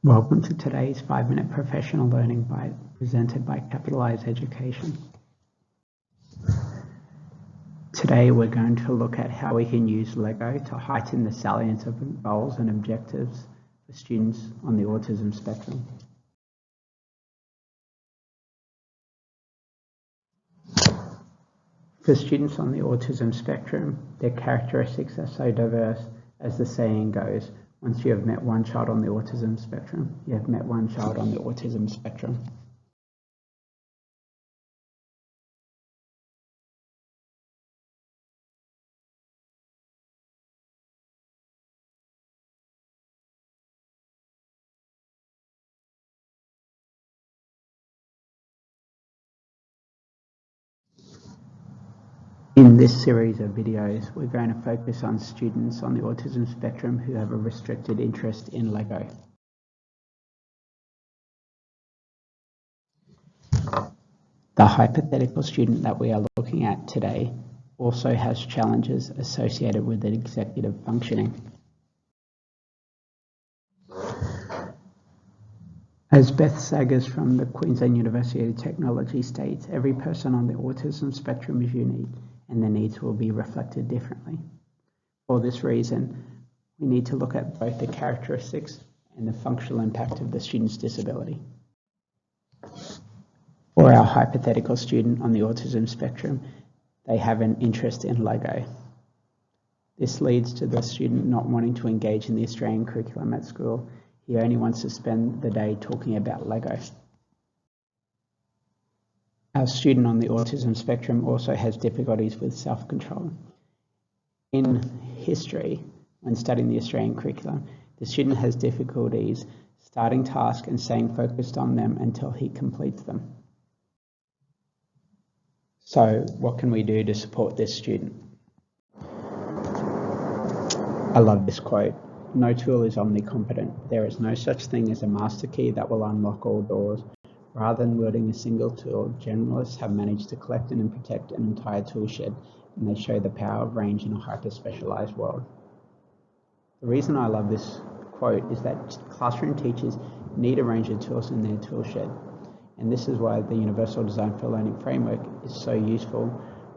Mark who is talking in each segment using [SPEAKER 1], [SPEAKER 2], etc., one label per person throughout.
[SPEAKER 1] Welcome to today's 5-minute professional learning presented by CAPITALISE Education. Today we're going to look at how we can use LEGO to heighten the salience of goals and objectives for students on the autism spectrum. For students on the autism spectrum, their characteristics are so diverse, as the saying goes, once you have met one child on the autism spectrum, you have met one child on the autism spectrum. In this series of videos, we're going to focus on students on the autism spectrum who have a restricted interest in LEGO. The hypothetical student that we are looking at today also has challenges associated with executive functioning. As Beth Saggers from the Queensland University of Technology states, every person on the autism spectrum is unique and their needs will be reflected differently. For this reason, we need to look at both the characteristics and the functional impact of the student's disability. For our hypothetical student on the autism spectrum, they have an interest in LEGO. This leads to the student not wanting to engage in the Australian curriculum at school. He only wants to spend the day talking about LEGO. Our student on the autism spectrum also has difficulties with self-control. In history, when studying the Australian curriculum, the student has difficulties starting tasks and staying focused on them until he completes them. So, what can we do to support this student? I love this quote. No tool is omnicompetent. There is no such thing as a master key that will unlock all doors. Rather than wielding a single tool, generalists have managed to collect and protect an entire tool shed, and they show the power of range in a hyper-specialized world. The reason I love this quote is that classroom teachers need a range of tools in their tool shed, and this is why the Universal Design for Learning framework is so useful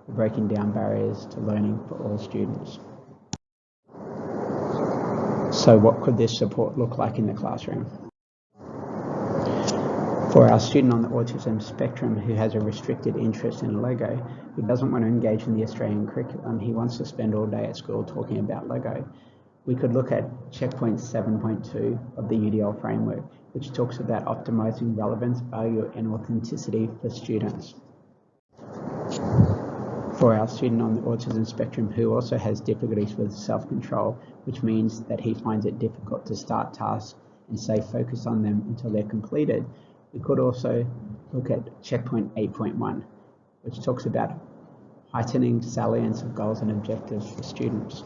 [SPEAKER 1] for breaking down barriers to learning for all students. So what could this support look like in the classroom? For our student on the autism spectrum who has a restricted interest in LEGO, who doesn't want to engage in the Australian curriculum, he wants to spend all day at school talking about LEGO, we could look at Checkpoint 7.2 of the UDL framework, which talks about optimizing relevance, value, and authenticity for students. For our student on the autism spectrum who also has difficulties with self-control, which means that he finds it difficult to start tasks and stay focused on them until they're completed, we could also look at Checkpoint 8.1, which talks about heightening salience of goals and objectives for students.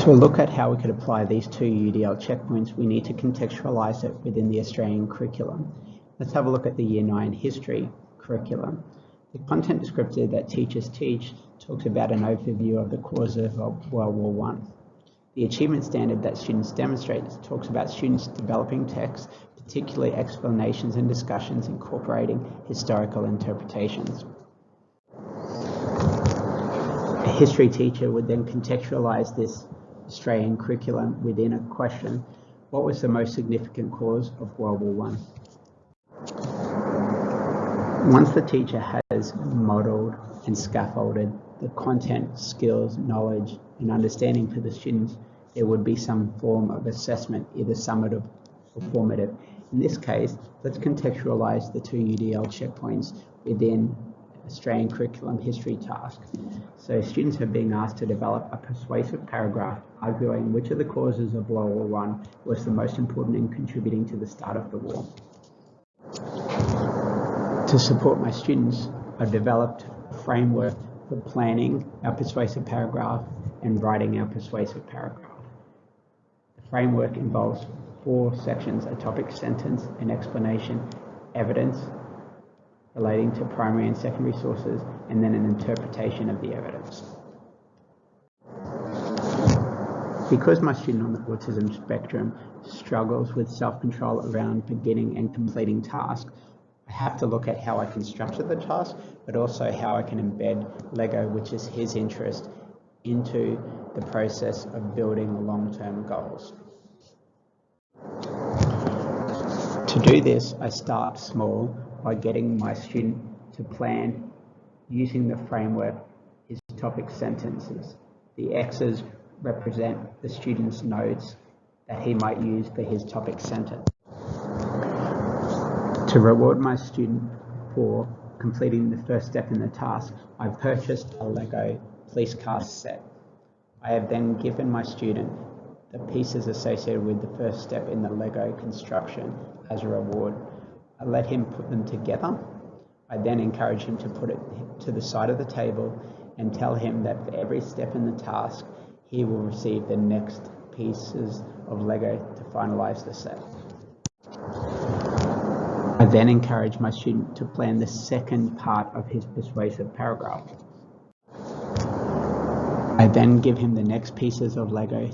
[SPEAKER 1] To look at how we could apply these two UDL checkpoints, we need to contextualize it within the Australian curriculum. Let's have a look at the Year 9 history curriculum. The content descriptor that teachers teach talks about an overview of the causes of World War I. The achievement standard that students demonstrate talks about students developing texts, particularly explanations and discussions incorporating historical interpretations. A history teacher would then contextualize this Australian curriculum within a question: what was the most significant cause of World War I? Once the teacher has modelled and scaffolded the content, skills, knowledge, and understanding for the students, there would be some form of assessment, either summative or formative. In this case, let's contextualize the two UDL checkpoints within Australian curriculum history task. So students are being asked to develop a persuasive paragraph arguing which of the causes of World War I was the most important in contributing to the start of the war. To support my students, I've developed a framework for planning our persuasive paragraph and writing our persuasive paragraph. The framework involves 4 sections: a topic sentence, an explanation, evidence relating to primary and secondary sources, and then an interpretation of the evidence. Because my student on the autism spectrum struggles with self-control around beginning and completing tasks, I have to look at how I can structure the task, but also how I can embed Lego, which is his interest, into the process of building long-term goals. To do this, I start small by getting my student to plan using the framework, his topic sentences. The X's represent the student's notes that he might use for his topic sentence. To reward my student for completing the first step in the task, I've purchased a Lego police car set. I have then given my student the pieces associated with the first step in the Lego construction as a reward. I let him put them together. I then encourage him to put it to the side of the table and tell him that for every step in the task, he will receive the next pieces of Lego to finalize the set. I then encourage my student to plan the second part of his persuasive paragraph. I then give him the next pieces of Lego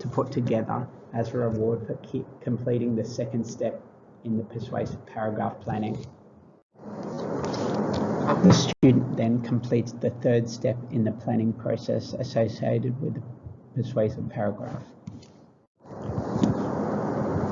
[SPEAKER 1] to put together as a reward for completing the second step in the persuasive paragraph planning. The student then completes the third step in the planning process associated with the persuasive paragraph.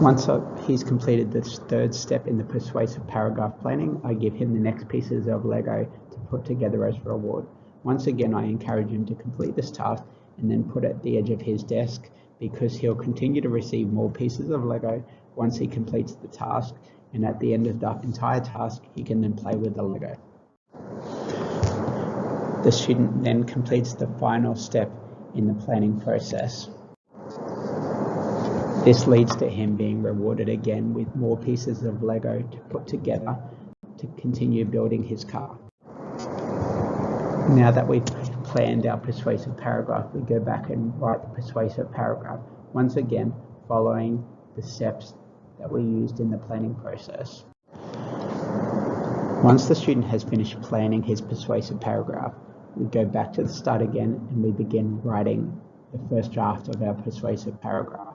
[SPEAKER 1] Once he's completed this third step in the persuasive paragraph planning, I give him the next pieces of Lego to put together as a reward. Once again, I encourage him to complete this task and then put it at the edge of his desk, because he'll continue to receive more pieces of Lego once he completes the task, and at the end of the entire task, he can then play with the Lego. The student then completes the final step in the planning process. This leads to him being rewarded again with more pieces of Lego to put together to continue building his car. Now that we've planned our persuasive paragraph, we go back and write the persuasive paragraph, once again following the steps that we used in the planning process. Once the student has finished planning his persuasive paragraph, we go back to the start again and we begin writing the first draft of our persuasive paragraph.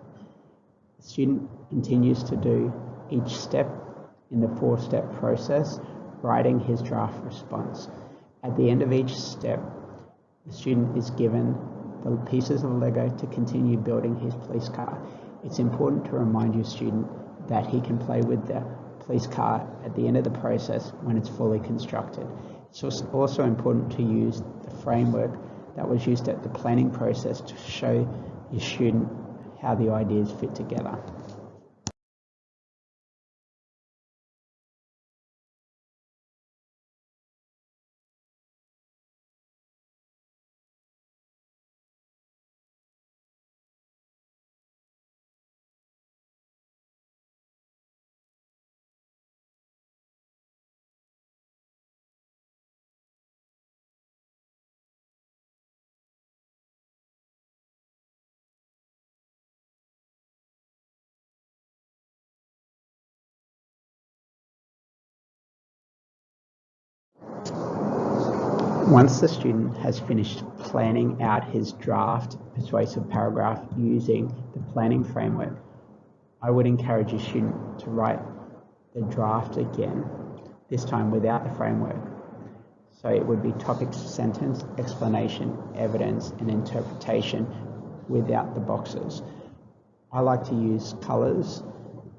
[SPEAKER 1] The student continues to do each step in the 4-step process, writing his draft response. At the end of each step, the student is given the pieces of Lego to continue building his police car. It's important to remind your student that he can play with the police car at the end of the process when it's fully constructed. It's also important to use the framework that was used at the planning process to show your student how the ideas fit together. Once the student has finished planning out his draft persuasive paragraph using the planning framework, I would encourage your student to write the draft again, this time without the framework. So it would be topic, sentence, explanation, evidence, and interpretation without the boxes. I like to use colours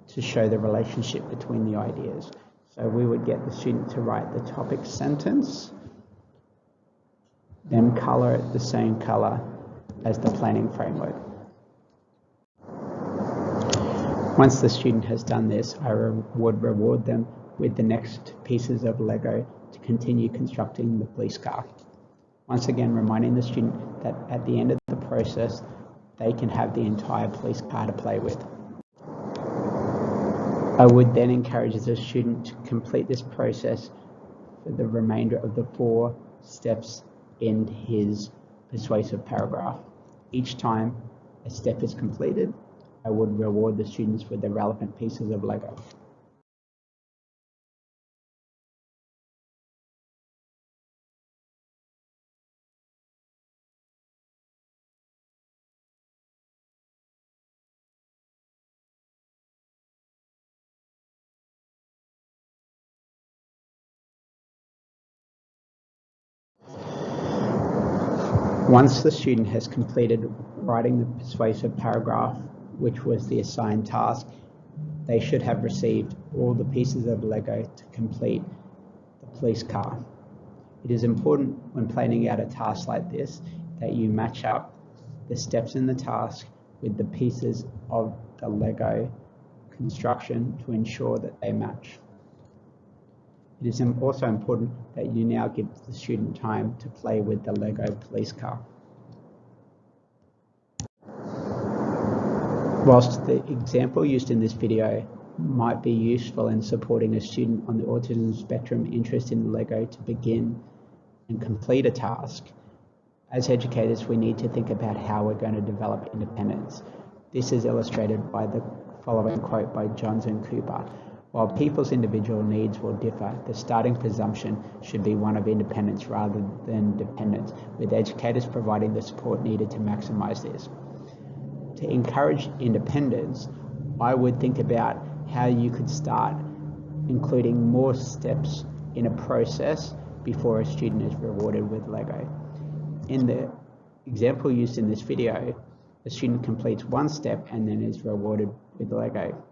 [SPEAKER 1] to show the relationship between the ideas. So we would get the student to write the topic sentence, then colour it the same colour as the planning framework. Once the student has done this, I would reward them with the next pieces of Lego to continue constructing the police car. Once again, reminding the student that at the end of the process, they can have the entire police car to play with. I would then encourage the student to complete this process for the remainder of the 4 steps in his persuasive paragraph. Each time a step is completed, I would reward the students with the relevant pieces of Lego. Once the student has completed writing the persuasive paragraph, which was the assigned task, they should have received all the pieces of Lego to complete the police car. It is important when planning out a task like this that you match up the steps in the task with the pieces of the Lego construction to ensure that they match. It is also important that you now give the student time to play with the Lego police car. Whilst the example used in this video might be useful in supporting a student on the autism spectrum interested in Lego to begin and complete a task, as educators we need to think about how we're going to develop independence. This is illustrated by the following quote by Johnson Cooper. While people's individual needs will differ, the starting presumption should be one of independence rather than dependence, with educators providing the support needed to maximise this. To encourage independence, I would think about how you could start including more steps in a process before a student is rewarded with Lego. In the example used in this video, the student completes one step and then is rewarded with Lego.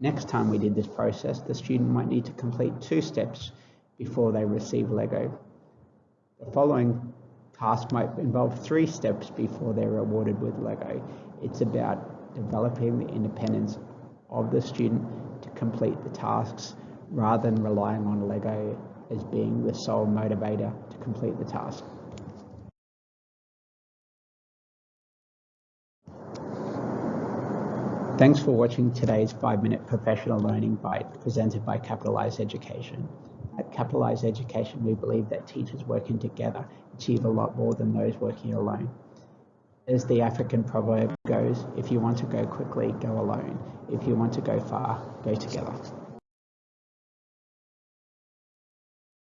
[SPEAKER 1] Next time we did this process, the student might need to complete 2 steps before they receive Lego. The following task might involve 3 steps before they're rewarded with Lego. It's about developing the independence of the student to complete the tasks rather than relying on Lego as being the sole motivator to complete the task. Thanks for watching today's 5-minute professional learning bite presented by CAPITALISE Education. At CAPITALISE Education, we believe that teachers working together achieve a lot more than those working alone. As the African proverb goes, if you want to go quickly, go alone. If you want to go far, go together.